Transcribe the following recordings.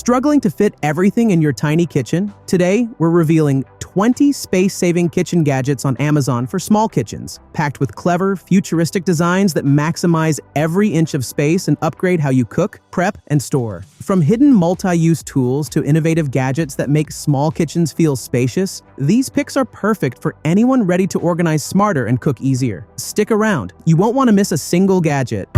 Struggling to fit everything in your tiny kitchen? Today, we're revealing 20 space-saving kitchen gadgets on Amazon for small kitchens, packed with clever, futuristic designs that maximize every inch of space and upgrade how you cook, prep, and store. From hidden multi-use tools to innovative gadgets that make small kitchens feel spacious, these picks are perfect for anyone ready to organize smarter and cook easier. Stick around. You won't want to miss a single gadget.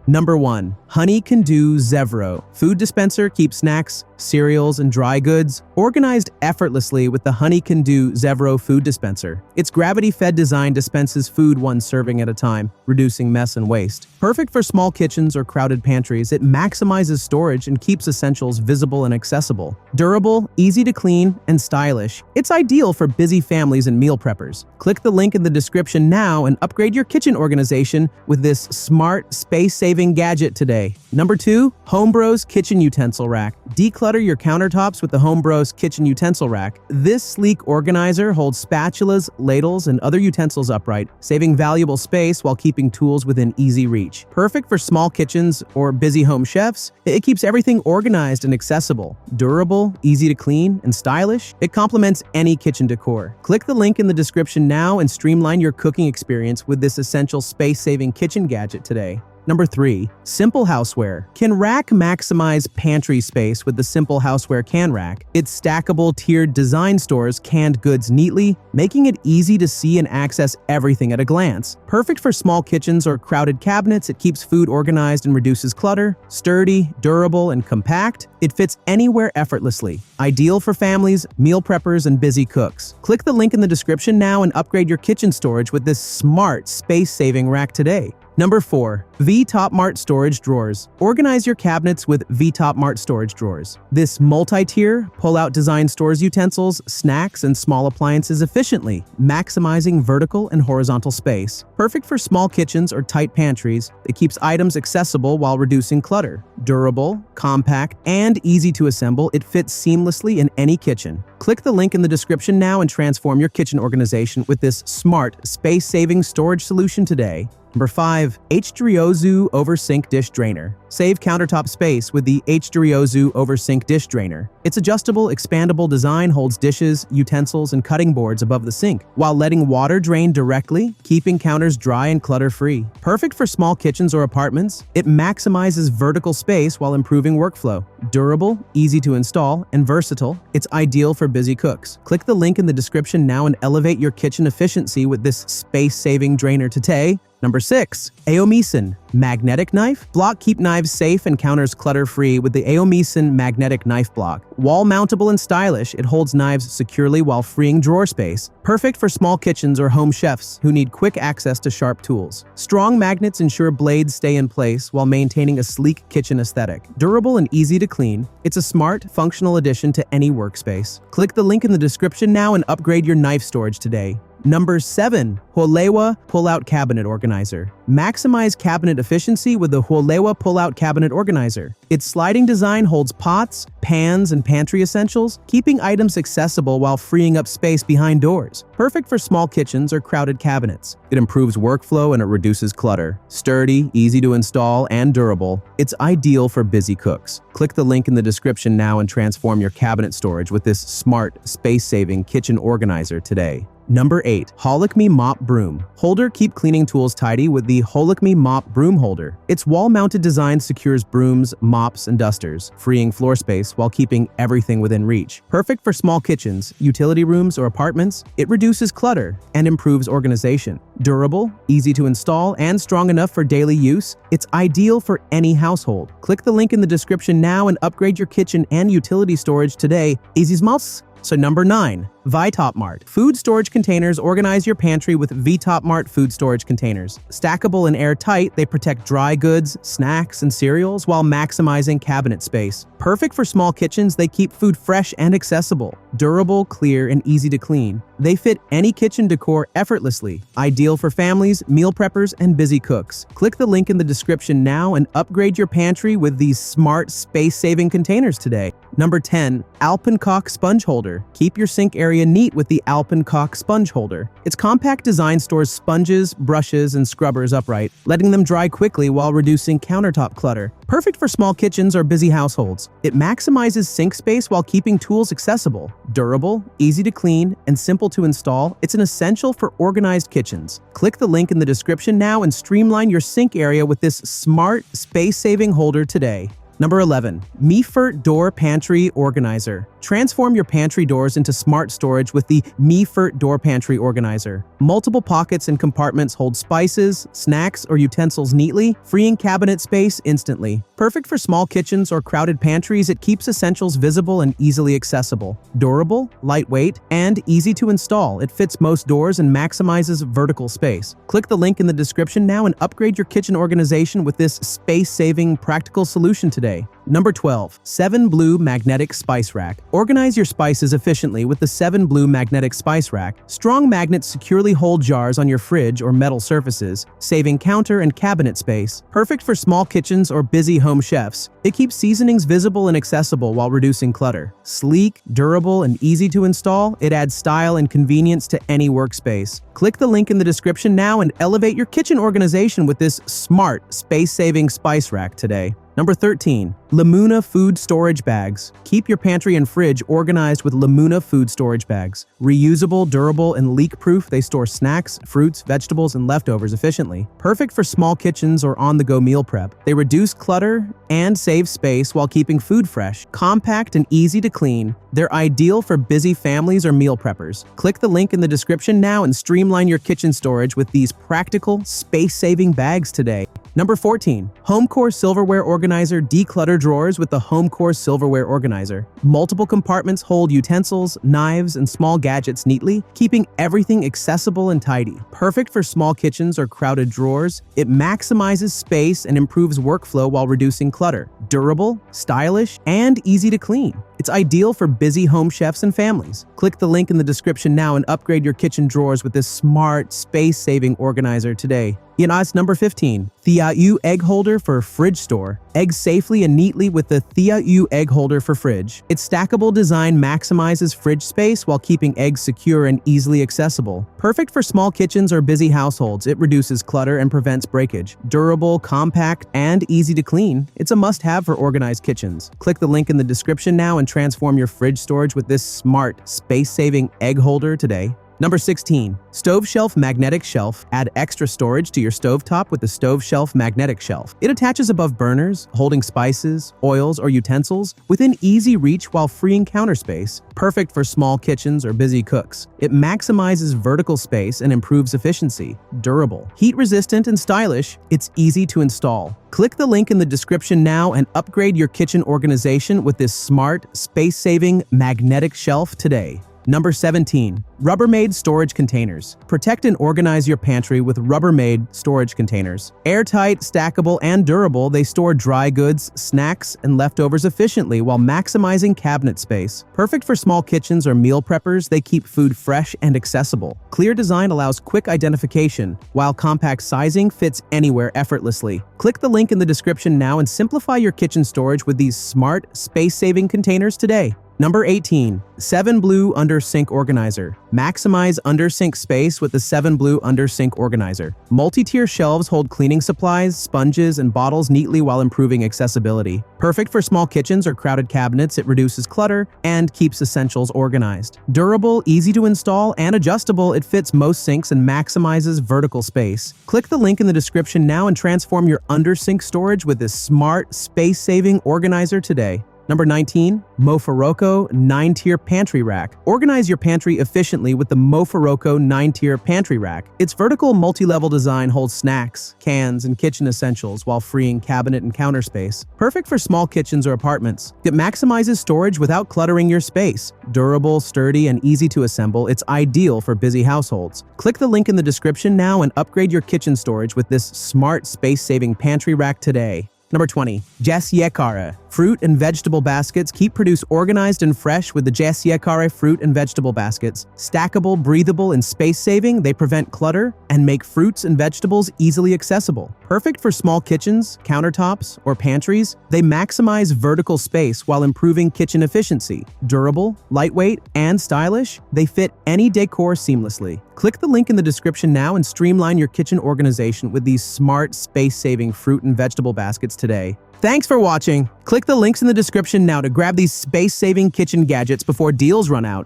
Number 1. Honey Can Do Zevro. Food dispenser keeps snacks, cereals, and dry goods organized effortlessly with the Honey Can Do Zevro food dispenser. Its gravity-fed design dispenses food one serving at a time, reducing mess and waste. Perfect for small kitchens or crowded pantries, it maximizes storage and keeps essentials visible and accessible. Durable, easy to clean, and stylish, it's ideal for busy families and meal preppers. Click the link in the description now and upgrade your kitchen organization with this smart, space-saving gadget today. Number 2. HOMEBROS Kitchen Utensil Rack. Declutter your countertops with the HOMEBROS Kitchen Utensil Rack. This sleek organizer holds spatulas, ladles, and other utensils upright, saving valuable space while keeping tools within easy reach. Perfect for small kitchens or busy home chefs, it keeps everything organized and accessible. Durable, easy to clean, and stylish, it complements any kitchen decor. Click the link in the description now and streamline your cooking experience with this essential space-saving kitchen gadget today. Number 3. Simple Houseware. Can rack maximize pantry space with the Simple Houseware Can Rack? Its stackable tiered design stores canned goods neatly, making it easy to see and access everything at a glance. Perfect for small kitchens or crowded cabinets, it keeps food organized and reduces clutter. Sturdy, durable, and compact, it fits anywhere effortlessly. Ideal for families, meal preppers, and busy cooks. Click the link in the description now and upgrade your kitchen storage with this smart, space-saving rack today. Number 4. Vtopmart Storage Drawers. Organize your cabinets with Vtopmart storage drawers. This multi-tier, pull-out design stores utensils, snacks, and small appliances efficiently, maximizing vertical and horizontal space. Perfect for small kitchens or tight pantries, it keeps items accessible while reducing clutter. Durable, compact, and easy to assemble, it fits seamlessly in any kitchen. Click the link in the description now and transform your kitchen organization with this smart, space-saving storage solution today. Number 5. Hdrriozu Oversing Dish Drainer. Save countertop space with the Hdrriozu Oversing Dish Drainer. Its adjustable, expandable design holds dishes, utensils, and cutting boards above the sink, while letting water drain directly, keeping counters dry and clutter-free. Perfect for small kitchens or apartments, it maximizes vertical space while improving workflow. Durable, easy to install, and versatile, it's ideal for busy cooks. Click the link in the description now and elevate your kitchen efficiency with this space-saving drainer today. Number 6. Aomiesen Magnetic Knife. Block keep knives safe and counters clutter-free with the Aomiesen Magnetic Knife Block. Wall-mountable and stylish, it holds knives securely while freeing drawer space. Perfect for small kitchens or home chefs who need quick access to sharp tools. Strong magnets ensure blades stay in place while maintaining a sleek kitchen aesthetic. Durable and easy to clean, it's a smart, functional addition to any workspace. Click the link in the description now and upgrade your knife storage today. Number 7. Huolewa Pull-Out Cabinet Organizer. Maximize cabinet efficiency with the Huolewa Pull-Out Cabinet Organizer. Its sliding design holds pots, pans, and pantry essentials, keeping items accessible while freeing up space behind doors. Perfect for small kitchens or crowded cabinets. It improves workflow and it reduces clutter. Sturdy, easy to install, and durable, it's ideal for busy cooks. Click the link in the description now and transform your cabinet storage with this smart, space-saving kitchen organizer today. Number 8. Holikme Mop Broom. Holder keep cleaning tools tidy with the Holikme Mop Broom Holder. Its wall-mounted design secures brooms, mops, and dusters, freeing floor space while keeping everything within reach. Perfect for small kitchens, utility rooms, or apartments, it reduces clutter and improves organization. Durable, easy to install, and strong enough for daily use, it's ideal for any household. Click the link in the description now and upgrade your kitchen and utility storage today. Easy smalls. So number 9. Vtopmart. Food storage containers. Organize your pantry with Vtopmart food storage containers. Stackable and airtight, they protect dry goods, snacks, and cereals while maximizing cabinet space. Perfect for small kitchens, they keep food fresh and accessible. Durable, clear, and easy to clean. They fit any kitchen decor effortlessly. Ideal for families, meal preppers, and busy cooks. Click the link in the description now and upgrade your pantry with these smart, space-saving containers today. Number 10. ALPENKOK Sponge Holder. Keep your sink area area neat with the ALPENKOK sponge holder. Its compact design stores sponges, brushes, and scrubbers upright, letting them dry quickly while reducing countertop clutter. Perfect for small kitchens or busy households. It maximizes sink space while keeping tools accessible. Durable, easy to clean, and simple to install, it's an essential for organized kitchens. Click the link in the description now and streamline your sink area with this smart, space-saving holder today. Number 11. Mefirt Door Pantry Organizer. Transform your pantry doors into smart storage with the Mefirt Door Pantry Organizer. Multiple pockets and compartments hold spices, snacks, or utensils neatly, freeing cabinet space instantly. Perfect for small kitchens or crowded pantries, it keeps essentials visible and easily accessible. Durable, lightweight, and easy to install, it fits most doors and maximizes vertical space. Click the link in the description now and upgrade your kitchen organization with this space-saving, practical solution today. Number 12. 7 Blue Magnetic Spice Rack. Organize your spices efficiently with the 7 Blue Magnetic Spice Rack. Strong magnets securely hold jars on your fridge or metal surfaces, saving counter and cabinet space. Perfect for small kitchens or busy home chefs. It keeps seasonings visible and accessible while reducing clutter. Sleek, durable, and easy to install, it adds style and convenience to any workspace. Click the link in the description now and elevate your kitchen organization with this smart, space-saving spice rack today. Number 13. Lamuna Food Storage Bags. Keep your pantry and fridge organized with Lamuna Food Storage Bags. Reusable, durable, and leak-proof, they store snacks, fruits, vegetables, and leftovers efficiently. Perfect for small kitchens or on-the-go meal prep. They reduce clutter and save space while keeping food fresh. Compact and easy to clean, they're ideal for busy families or meal preppers. Click the link in the description now and streamline your kitchen storage with these practical, space-saving bags today. Number 14. HOMECOR Silverware Organizer Declutter Drawers with the HOMECOR Silverware Organizer. Multiple compartments hold utensils, knives, and small gadgets neatly, keeping everything accessible and tidy. Perfect for small kitchens or crowded drawers, it maximizes space and improves workflow while reducing clutter. Durable, stylish, and easy to clean. It's ideal for busy home chefs and families. Click the link in the description now and upgrade your kitchen drawers with this smart, space-saving organizer today. Number 15. Hdrriozu Egg Holder for Fridge Store. Eggs safely and neatly with the Hdrriozu Egg Holder for Fridge. Its stackable design maximizes fridge space while keeping eggs secure and easily accessible. Perfect for small kitchens or busy households, it reduces clutter and prevents breakage. Durable, compact, and easy to clean, it's a must-have for organized kitchens. Click the link in the description now and transform your fridge storage with this smart, space-saving egg holder today. Number 16. Stove Shelf Magnetic Shelf. Add extra storage to your stovetop with the Stove Shelf Magnetic Shelf. It attaches above burners, holding spices, oils, or utensils within easy reach while freeing counter space. Perfect for small kitchens or busy cooks. It maximizes vertical space and improves efficiency. Durable, heat-resistant, and stylish, it's easy to install. Click the link in the description now and upgrade your kitchen organization with this smart, space-saving magnetic shelf today. Number 17. Rubbermaid Storage Containers. Protect and organize your pantry with Rubbermaid storage containers. Airtight, stackable, and durable, they store dry goods, snacks, and leftovers efficiently while maximizing cabinet space. Perfect for small kitchens or meal preppers, they keep food fresh and accessible. Clear design allows quick identification, while compact sizing fits anywhere effortlessly. Click the link in the description now and simplify your kitchen storage with these smart, space-saving containers today. Number 18. 7 Blue Under Sink Organizer. Maximize under sink space with the 7 Blue Under Sink Organizer. Multi-tier shelves hold cleaning supplies, sponges, and bottles neatly while improving accessibility. Perfect for small kitchens or crowded cabinets, it reduces clutter and keeps essentials organized. Durable, easy to install, and adjustable, it fits most sinks and maximizes vertical space. Click the link in the description now and transform your under sink storage with this smart, space-saving organizer today. Number 19. Mefirt 9-Tier Pantry Rack. Organize your pantry efficiently with the Mefirt 9-Tier Pantry Rack. Its vertical multi-level design holds snacks, cans, and kitchen essentials while freeing cabinet and counter space. Perfect for small kitchens or apartments. It maximizes storage without cluttering your space. Durable, sturdy, and easy to assemble, it's ideal for busy households. Click the link in the description now and upgrade your kitchen storage with this smart, space-saving pantry rack today. Number 20. Hdrriozu. Fruit and vegetable baskets. Keep produce organized and fresh with the Hdrriozu fruit and vegetable baskets. Stackable, breathable, and space-saving, they prevent clutter and make fruits and vegetables easily accessible. Perfect for small kitchens, countertops, or pantries, they maximize vertical space while improving kitchen efficiency. Durable, lightweight, and stylish, they fit any decor seamlessly. Click the link in the description now and streamline your kitchen organization with these smart, space-saving fruit and vegetable baskets today. Thanks for watching. Click the links in the description now to grab these space-saving kitchen gadgets before deals run out.